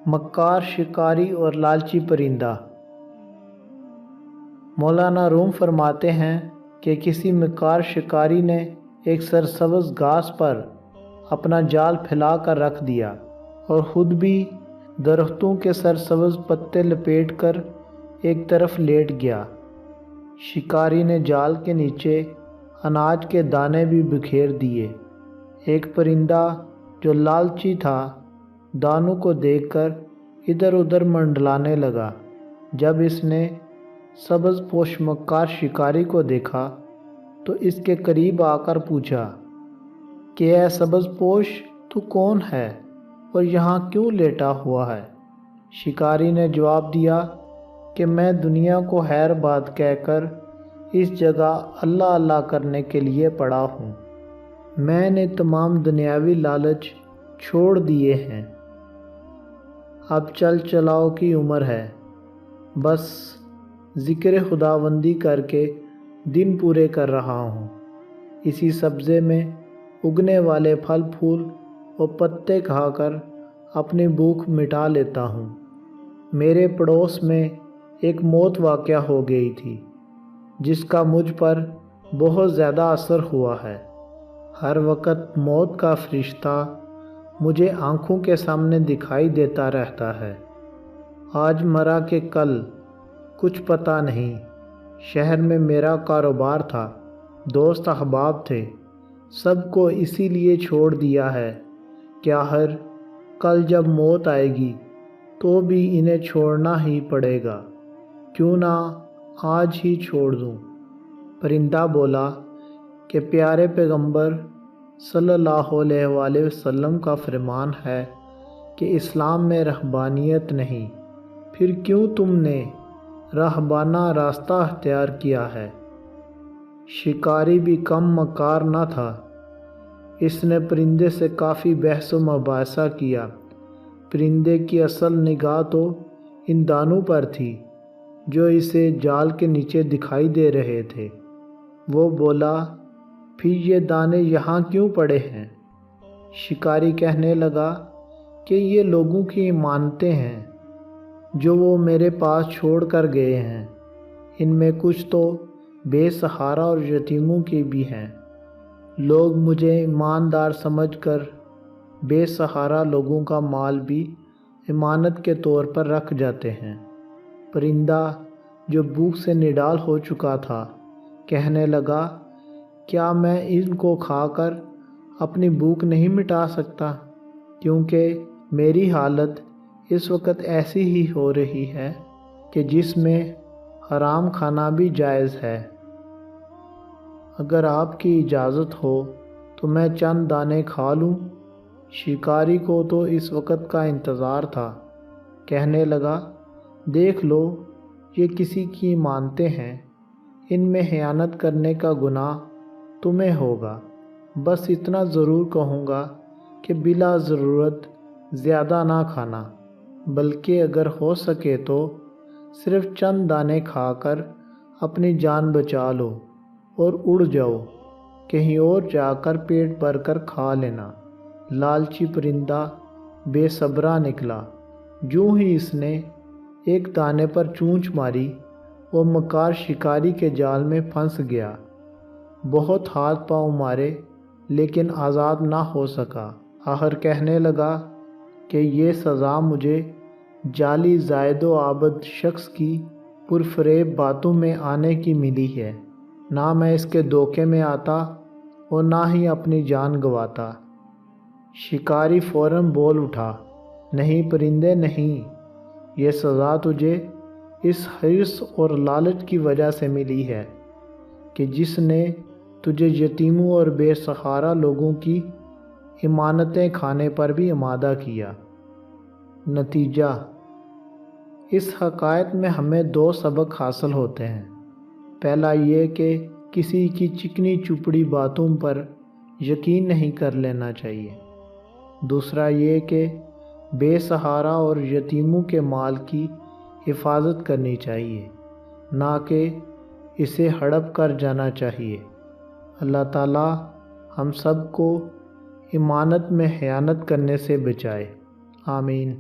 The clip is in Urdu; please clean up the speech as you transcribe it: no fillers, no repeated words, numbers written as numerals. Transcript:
مکار شکاری اور لالچی پرندہ۔ مولانا روم فرماتے ہیں کہ کسی مکار شکاری نے ایک سرسبز گھاس پر اپنا جال پھیلا کر رکھ دیا اور خود بھی درختوں کے سرسبز پتے لپیٹ کر ایک طرف لیٹ گیا۔ شکاری نے جال کے نیچے اناج کے دانے بھی بکھیر دیے۔ ایک پرندہ جو لالچی تھا دانوں کو دیکھ کر ادھر ادھر منڈلانے لگا۔ جب اس نے سبز پوش مکار شکاری کو دیکھا تو اس کے قریب آ کر پوچھا کہ اے سبز پوش، تو کون ہے اور یہاں کیوں لیٹا ہوا ہے؟ شکاری نے جواب دیا کہ میں دنیا کو خیر باد کہہ کر اس جگہ اللہ اللہ کرنے کے لیے پڑا ہوں۔ میں نے تمام دنیاوی لالچ چھوڑ دیے ہیں۔ اب چل چلاؤ کی عمر ہے، بس ذکر خداوندی کر کے دن پورے کر رہا ہوں۔ اسی سبزے میں اگنے والے پھل پھول اور پتے کھا کر اپنی بھوک مٹا لیتا ہوں۔ میرے پڑوس میں ایک موت واقع ہو گئی تھی جس کا مجھ پر بہت زیادہ اثر ہوا ہے۔ ہر وقت موت کا فرشتہ مجھے آنکھوں کے سامنے دکھائی دیتا رہتا ہے۔ آج مرا کہ کل کچھ پتہ نہیں۔ شہر میں میرا کاروبار تھا، دوست احباب تھے، سب کو اسی لیے چھوڑ دیا ہے کہ آخر کل جب موت آئے گی تو بھی انہیں چھوڑنا ہی پڑے گا، کیوں نہ آج ہی چھوڑ دوں۔ پرندہ بولا کہ پیارے پیغمبر صلی اللہ علیہ وآلہ وسلم کا فرمان ہے کہ اسلام میں رہبانیت نہیں، پھر کیوں تم نے راہبانہ راستہ اختیار کیا ہے؟ شکاری بھی کم مکار نہ تھا، اس نے پرندے سے کافی بحث و مباحثہ کیا۔ پرندے کی اصل نگاہ تو ان دانوں پر تھی جو اسے جال کے نیچے دکھائی دے رہے تھے۔ وہ بولا، پھر یہ دانے یہاں کیوں پڑے ہیں؟ شکاری کہنے لگا کہ یہ لوگوں کی امانتیں ہیں جو وہ میرے پاس چھوڑ کر گئے ہیں، ان میں کچھ تو بے سہارا اور یتیموں کی بھی ہیں۔ لوگ مجھے ایماندار سمجھ کر بے سہارا لوگوں کا مال بھی امانت کے طور پر رکھ جاتے ہیں۔ پرندہ جو بھوک سے نڈال ہو چکا تھا کہنے لگا، کیا میں ان کو کھا کر اپنی بھوک نہیں مٹا سکتا؟ کیونکہ میری حالت اس وقت ایسی ہی ہو رہی ہے کہ جس میں حرام کھانا بھی جائز ہے۔ اگر آپ کی اجازت ہو تو میں چند دانے کھا لوں۔ شکاری کو تو اس وقت کا انتظار تھا، کہنے لگا، دیکھ لو یہ کسی کی مانتے ہیں، ان میں خیانت کرنے کا گناہ تمہیں ہوگا۔ بس اتنا ضرور کہوں گا کہ بلا ضرورت زیادہ نہ کھانا، بلکہ اگر ہو سکے تو صرف چند دانے کھا کر اپنی جان بچا لو اور اڑ جاؤ، کہیں اور جا کر پیٹ بھر کر کھا لینا۔ لالچی پرندہ بے صبرا نکلا۔ جو ہی اس نے ایک دانے پر چونچ ماری وہ مکار شکاری کے جال میں پھنس گیا۔ بہت ہاتھ پاؤں مارے لیکن آزاد نہ ہو سکا۔ آخر کہنے لگا کہ یہ سزا مجھے جعلی زاہد و عابد شخص کی پرفریب باتوں میں آنے کی ملی ہے، نہ میں اس کے دھوکے میں آتا اور نہ ہی اپنی جان گنواتا۔ شکاری فوراً بول اٹھا، نہیں پرندے نہیں، یہ سزا تجھے اس حرص اور لالچ کی وجہ سے ملی ہے کہ جس نے تجھے یتیموں اور بے سہارا لوگوں کی امانتیں کھانے پر بھی آمادہ کیا۔ نتیجہ: اس حکایت میں ہمیں دو سبق حاصل ہوتے ہیں۔ پہلا یہ کہ کسی کی چکنی چپڑی باتوں پر یقین نہیں کر لینا چاہیے۔ دوسرا یہ کہ بے سہارا اور یتیموں کے مال کی حفاظت کرنی چاہیے، نہ کہ اسے ہڑپ کر جانا چاہیے۔ اللہ تعالی ہم سب کو امانت میں خیانت کرنے سے بچائے، آمین۔